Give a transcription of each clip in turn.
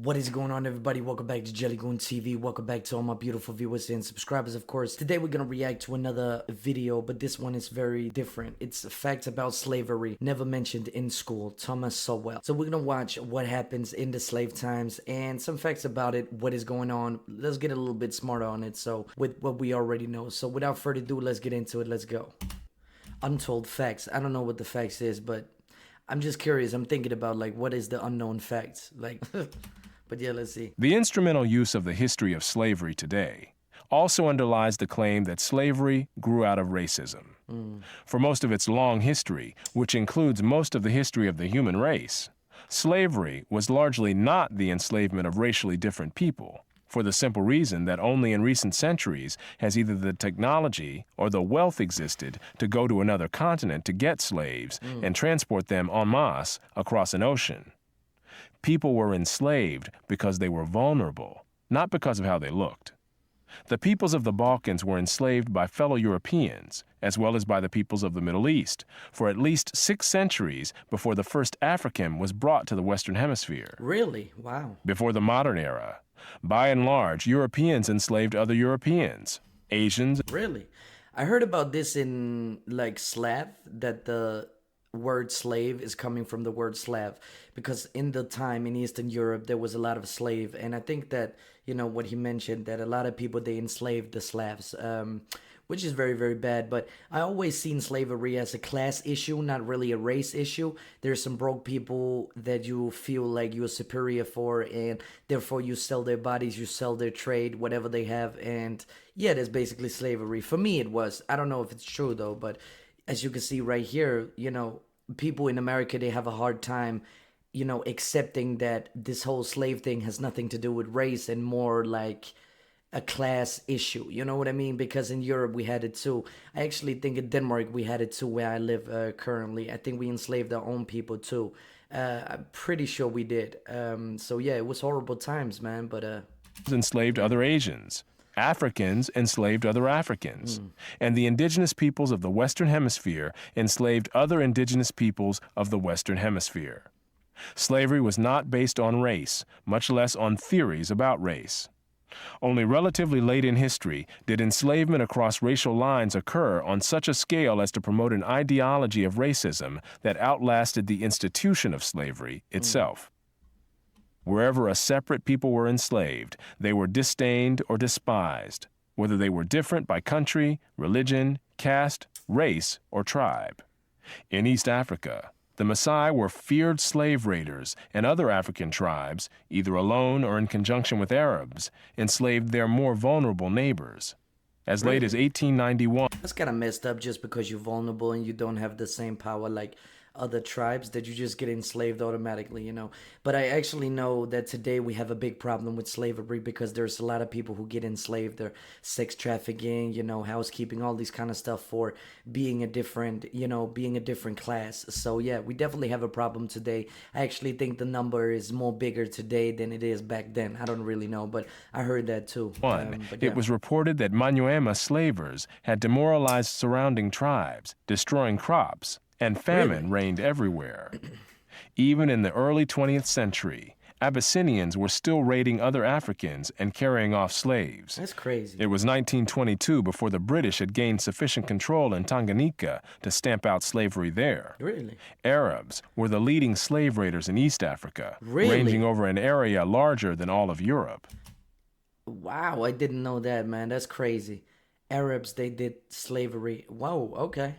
What is going on, everybody? Welcome back to JellyGoonTV. Welcome back to all my beautiful viewers and subscribers, of course. Today we're gonna react to another video, but this one is very different. It's facts about slavery never mentioned in school. Thomas Sowell. So we're gonna watch what happens in the slave times and some facts about it, what is going on. Let's get a little bit smarter on it, so with what we already know. So without further ado, let's get into it. Let's go. Untold facts. I don't know what the facts is, but I'm just curious. I'm thinking about, like, what is the unknown facts? Like... But yeah, let's see. The instrumental use of the history of slavery today also underlies the claim that slavery grew out of racism. For most of its long history, which includes most of the history of the human race, slavery was largely not the enslavement of racially different people, for the simple reason that only in recent centuries has either the technology or the wealth existed to go to another continent to get slaves and transport them en masse across an ocean. People were enslaved because they were vulnerable, not because of how they looked. The peoples of the Balkans were enslaved by fellow Europeans, as well as by the peoples of the Middle East, for at least 6 centuries before the first African was brought to the Western Hemisphere. Really? Wow. Before the modern era, by and large, Europeans enslaved other Europeans, Asians. Really? I heard about this in, like, Slav, that the word slave is coming from the word Slav, because in the time in Eastern Europe there was a lot of slave, and I think that, you know, what he mentioned, that a lot of people, they enslaved the Slavs, which is very, very bad. But I always seen slavery as a class issue, not really a race issue. There's some broke people that you feel like you're superior for, and therefore you sell their bodies, you sell their trade, whatever they have, and yeah, that's basically slavery. For me it was. I don't know if it's true though, but as you can see right here, you know, people in America, they have a hard time, you know, accepting that this whole slave thing has nothing to do with race and more like a class issue. You know what I mean? Because in Europe we had it too. I actually think in Denmark we had it too, where I live currently. I think we enslaved our own people too. I'm pretty sure we did. So yeah, it was horrible times, man. But enslaved other Asians. Africans enslaved other Africans, and the indigenous peoples of the Western Hemisphere enslaved other indigenous peoples of the Western Hemisphere. Slavery was not based on race, much less on theories about race. Only relatively late in history did enslavement across racial lines occur on such a scale as to promote an ideology of racism that outlasted the institution of slavery itself. Wherever a separate people were enslaved, they were disdained or despised, whether they were different by country, religion, caste, race, or tribe. In East Africa, the Maasai were feared slave raiders, and other African tribes, either alone or in conjunction with Arabs, enslaved their more vulnerable neighbors. As late as 1891... That's kind of messed up, just because you're vulnerable and you don't have the same power like other tribes, that you just get enslaved automatically, you know. But I actually know that today we have a big problem with slavery, because there's a lot of people who get enslaved. They're sex trafficking, you know, housekeeping, all these kind of stuff for being a different, you know, being a different class. So yeah, we definitely have a problem today. I actually think the number is more bigger today than it is back then. I don't really know, but I heard that too. But yeah. It was reported that Manyuema slavers had demoralized surrounding tribes, destroying crops, and famine reigned everywhere. Even in the early 20th century, Abyssinians were still raiding other Africans and carrying off slaves. That's crazy. It was 1922 before the British had gained sufficient control in Tanganyika to stamp out slavery there. Really? Arabs were the leading slave raiders in East Africa, ranging over an area larger than all of Europe. Wow, I didn't know that, man. That's crazy. Arabs, they did slavery. Wow, okay.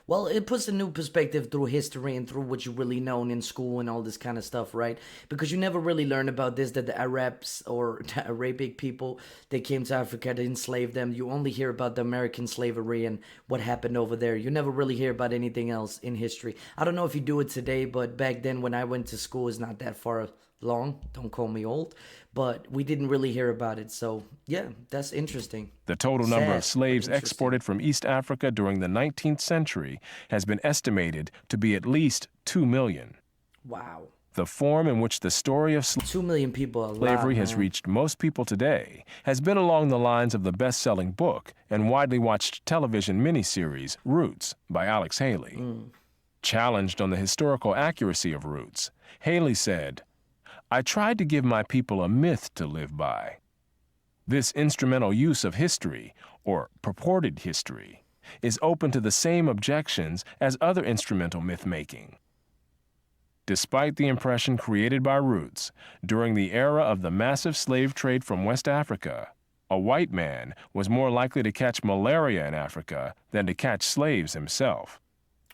Well, it puts a new perspective through history and through what you really known in school and all this kind of stuff, right? Because you never really learn about this, that the Arabs or the Arabic people, they came to Africa to enslave them. You only hear about the American slavery and what happened over there. You never really hear about anything else in history. I don't know if you do it today, but back then when I went to school, it's not that far long. Don't call me old. But we didn't really hear about it. So, yeah, that's interesting. The total number of slaves exported from East Africa during the 19th century has been estimated to be at least 2 million. Wow. The form in which the story of 2 million people slavery has reached most people today has been along the lines of the best-selling book and widely watched television miniseries Roots by Alex Haley. Challenged on the historical accuracy of Roots, Haley said, I tried to give my people a myth to live by. This instrumental use of history, or purported history, is open to the same objections as other instrumental myth-making. Despite the impression created by Roots, during the era of the massive slave trade from West Africa, a white man was more likely to catch malaria in Africa than to catch slaves himself.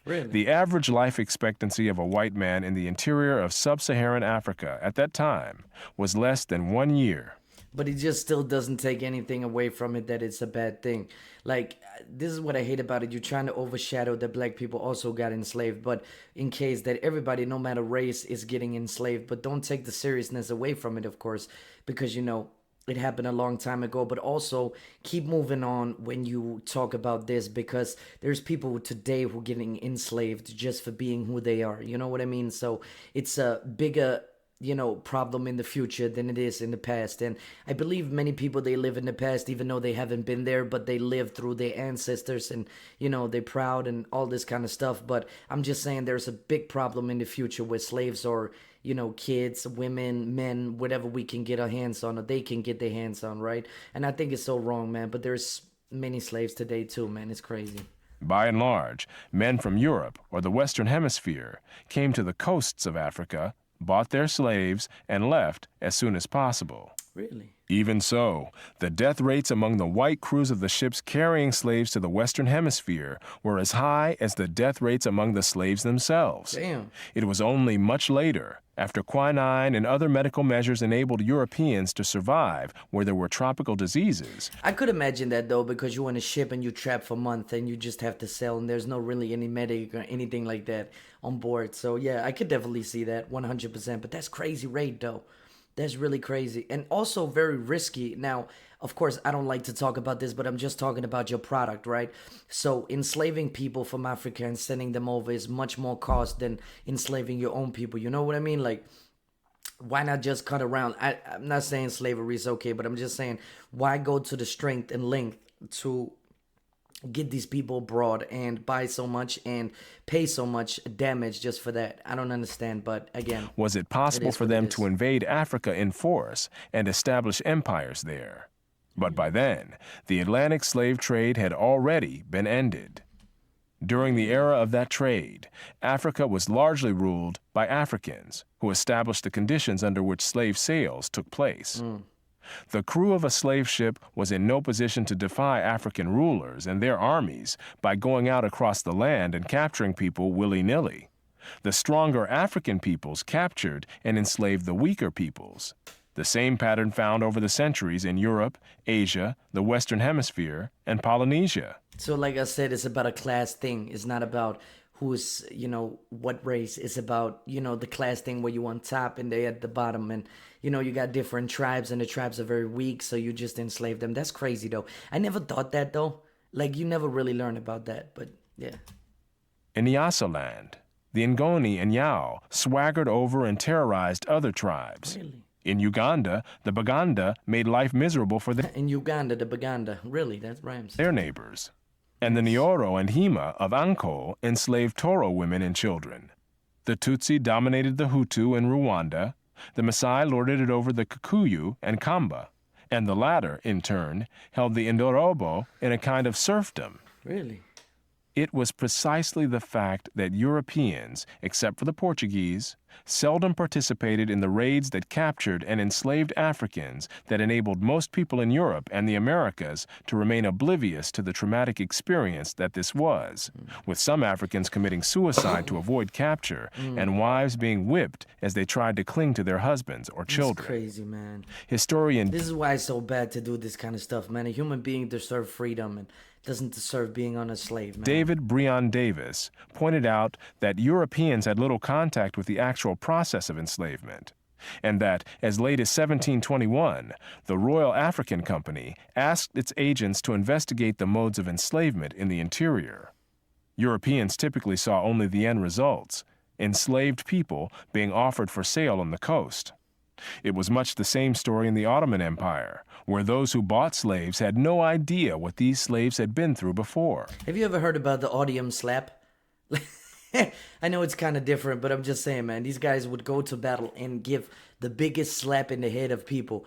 Really? The average life expectancy of a white man in the interior of sub-Saharan Africa at that time was less than 1 year. But it just still doesn't take anything away from it that it's a bad thing. Like, this is what I hate about it. You're trying to overshadow that black people also got enslaved, but in case that everybody, no matter race, is getting enslaved. But don't take the seriousness away from it, of course, because, you know, it happened a long time ago. But also keep moving on when you talk about this, because there's people today who are getting enslaved just for being who they are. You know what I mean? So it's a bigger, you know, problem in the future than it is in the past. And I believe many people, they live in the past even though they haven't been there, but they live through their ancestors, and, you know, they're proud and all this kind of stuff. But I'm just saying there's a big problem in the future where slaves are, you know, kids, women, men, whatever we can get our hands on, or they can get their hands on, right? And I think it's so wrong, man. But there's many slaves today too, man. It's crazy. By and large, men from Europe or the Western Hemisphere came to the coasts of Africa, bought their slaves, and left as soon as possible. Really? Even so, the death rates among the white crews of the ships carrying slaves to the Western Hemisphere were as high as the death rates among the slaves themselves. Damn. It was only much later, after quinine and other medical measures enabled Europeans to survive where there were tropical diseases. I could imagine that, though, because you're on a ship and you're trapped for a month and you just have to sail, and there's no really any medic or anything like that on board. So yeah, I could definitely see that 100%. But that's crazy rate, though. That's really crazy, and also very risky. Now, of course, I don't like to talk about this, but I'm just talking about your product, right? So enslaving people from Africa and sending them over is much more cost than enslaving your own people. You know what I mean? Like, why not just cut around? I'm not saying slavery is okay, but I'm just saying, why go to the strength and length to get these people abroad and buy so much and pay so much damage just for that? I don't understand, but again, was it possible for them to invade Africa in force and establish empires there? But by then, the Atlantic slave trade had already been ended. During the era of that trade, Africa was largely ruled by Africans, who established the conditions under which slave sales took place. The crew of a slave ship was in no position to defy African rulers and their armies by going out across the land and capturing people willy-nilly. The stronger African peoples captured and enslaved the weaker peoples. The same pattern found over the centuries in Europe, Asia, the Western Hemisphere, and Polynesia. So like I said, it's about a class thing. It's not about who's, you know, what race. It's about, you know, the class thing where you on top and they at the bottom. And, you know, you got different tribes and the tribes are very weak, so you just enslave them. That's crazy, though. I never thought that, though. Like, you never really learn about that, but yeah. In Nyassa land, the Ngoni and Yao swaggered over and terrorized other tribes. Really? In Uganda, the Baganda made life miserable for In Uganda, the Baganda. Really, that rhymes. their neighbors. And the Nyoro and Hima of Anko enslaved Toro women and children. The Tutsi dominated the Hutu in Rwanda. The Maasai lorded it over the Kikuyu and Kamba. And the latter, in turn, held the Indorobo in a kind of serfdom. Really? It was precisely the fact that Europeans, except for the Portuguese, seldom participated in the raids that captured and enslaved Africans that enabled most people in Europe and the Americas to remain oblivious to the traumatic experience that this was, with some Africans committing suicide to avoid capture and wives being whipped as they tried to cling to their husbands or children. It's crazy, man. Historian This is why it's so bad to do this kind of stuff, man. A human being deserves freedom and doesn't deserve being on a slave, man. David Breon Davis pointed out that Europeans had little contact with the actual process of enslavement, and that as late as 1721, the Royal African Company asked its agents to investigate the modes of enslavement in the interior. Europeans typically saw only the end results, enslaved people being offered for sale on the coast. It was much the same story in the Ottoman Empire, where those who bought slaves had no idea what these slaves had been through before. Have you ever heard about the odium slap? I know it's kind of different, but I'm just saying, man, these guys would go to battle and give the biggest slap in the head of people.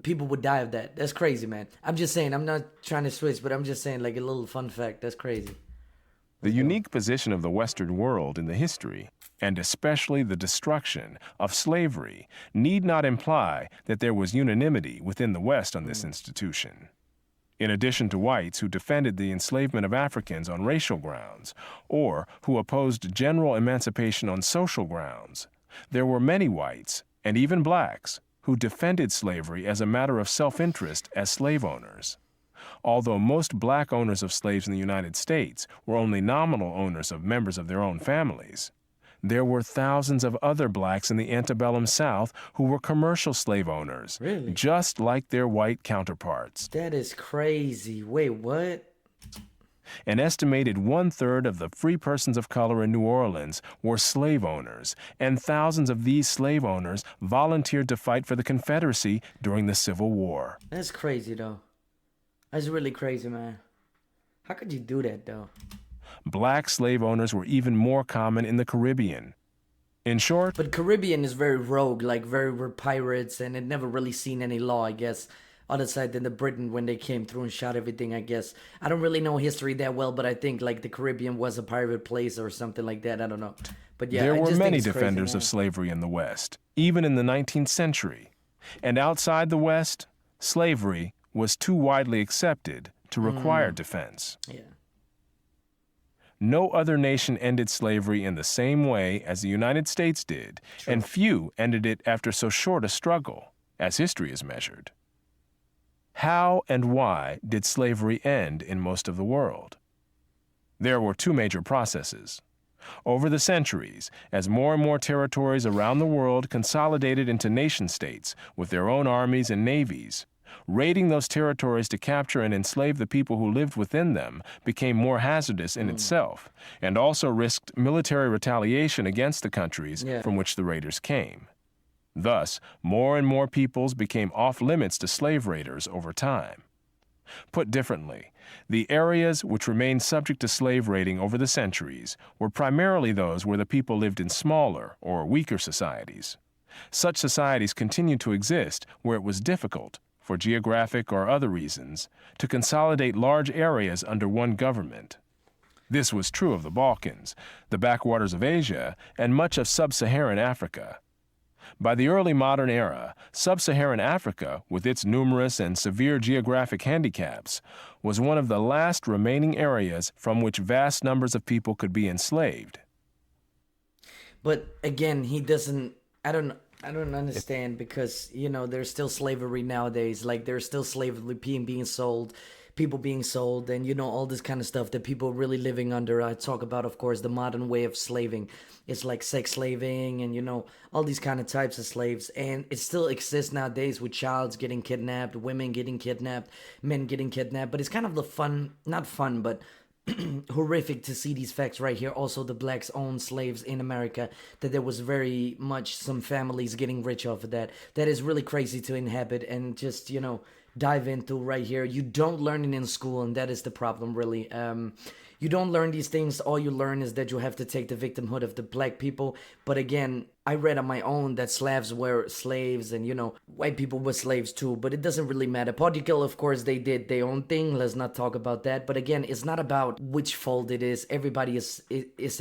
People would die of that. That's crazy, man. I'm just saying, I'm not trying to switch, but I'm just saying, like, a little fun fact. That's crazy. The Let's go. unique position of the Western world in the history, and especially the destruction of slavery, need not imply that there was unanimity within the West on this institution. In addition to whites who defended the enslavement of Africans on racial grounds, or who opposed general emancipation on social grounds, there were many whites, and even blacks, who defended slavery as a matter of self-interest as slave owners. Although most black owners of slaves in the United States were only nominal owners of members of their own families, there were thousands of other blacks in the antebellum South who were commercial slave owners, Really? just like their white counterparts. That is crazy. Wait, what? An estimated 1/3 of the free persons of color in New Orleans were slave owners, and thousands of these slave owners volunteered to fight for the Confederacy during the Civil War. That's crazy, though. That's really crazy, man. How could you do that, though? Black slave owners were even more common in the Caribbean. In short, But Caribbean is very rogue, like we're pirates, and it never really seen any law, I guess. Other side than the Britain when they came through and shot everything, I guess. I don't really know history that well, but I think like the Caribbean was a pirate place or something like that. I don't know. But yeah, there I were just think many it's crazy, defenders man. of slavery in the West, even in the 19th century. And outside the West, slavery was too widely accepted to require defense. Yeah. No other nation ended slavery in the same way as the United States did, and few ended it after so short a struggle, as history is measured. How and why did slavery end in most of the world? There were two major processes. Over the centuries, as more and more territories around the world consolidated into nation-states with their own armies and navies, raiding those territories to capture and enslave the people who lived within them became more hazardous in itself, and also risked military retaliation against the countries from which the raiders came. Thus, more and more peoples became off-limits to slave raiders over time. Put differently, the areas which remained subject to slave raiding over the centuries were primarily those where the people lived in smaller or weaker societies. Such societies continued to exist where it was difficult, for geographic or other reasons, to consolidate large areas under one government. This was true of the Balkans, the backwaters of Asia, and much of sub-Saharan Africa. By the early modern era, sub-Saharan Africa, with its numerous and severe geographic handicaps, was one of the last remaining areas from which vast numbers of people could be enslaved. But again, he doesn't. I don't understand because there's still slavery nowadays. Like there's still slavery being sold, people being sold, and all this kind of stuff that people are really living under. I talk about, of course, the modern way of slaving. It's like sex slaving and all these kind of types of slaves, and it still exists nowadays with childs getting kidnapped, women getting kidnapped, men getting kidnapped. But it's kind of not fun, but horrific to see these facts right here. Also, the blacks owned slaves in America, that there was very much some families getting rich off of that. That is really crazy to inhabit and just dive into right here. You don't learn it in school, and that is the problem, really. You don't learn these things. All you learn is that you have to take the victimhood of the black people. But again, I read on my own that Slavs were slaves and, white people were slaves too. But it doesn't really matter. Portugal, of course, they did their own thing. Let's not talk about that. But again, it's not about which fault it is. Everybody is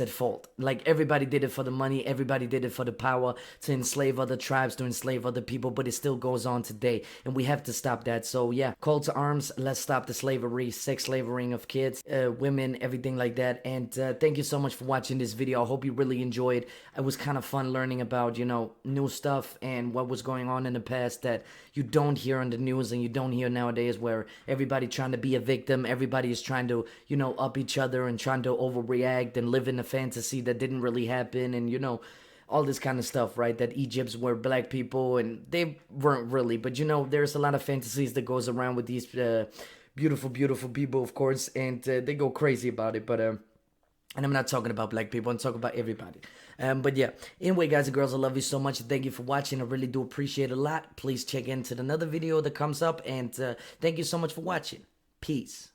at fault. Like, everybody did it for the money. Everybody did it for the power to enslave other tribes, to enslave other people. But it still goes on today. And we have to stop that. So, yeah, call to arms. Let's stop the slavery, sex slavering of kids, women, everything like that. And thank you so much for watching this video. I hope you really enjoyed. It was kind of fun learning about new stuff and what was going on in the past that you don't hear on the news and you don't hear nowadays, where everybody trying to be a victim, everybody is trying to up each other and trying to overreact and live in a fantasy that didn't really happen, and all this kind of stuff, right? That Egypts were black people, and they weren't really, but there's a lot of fantasies that goes around with these beautiful people, of course, and they go crazy about it. But and I'm not talking about black people, I'm talking about everybody. But yeah, anyway, guys and girls, I love you so much. Thank you for watching. I really do appreciate it a lot. Please check into another video that comes up, and thank you so much for watching. Peace.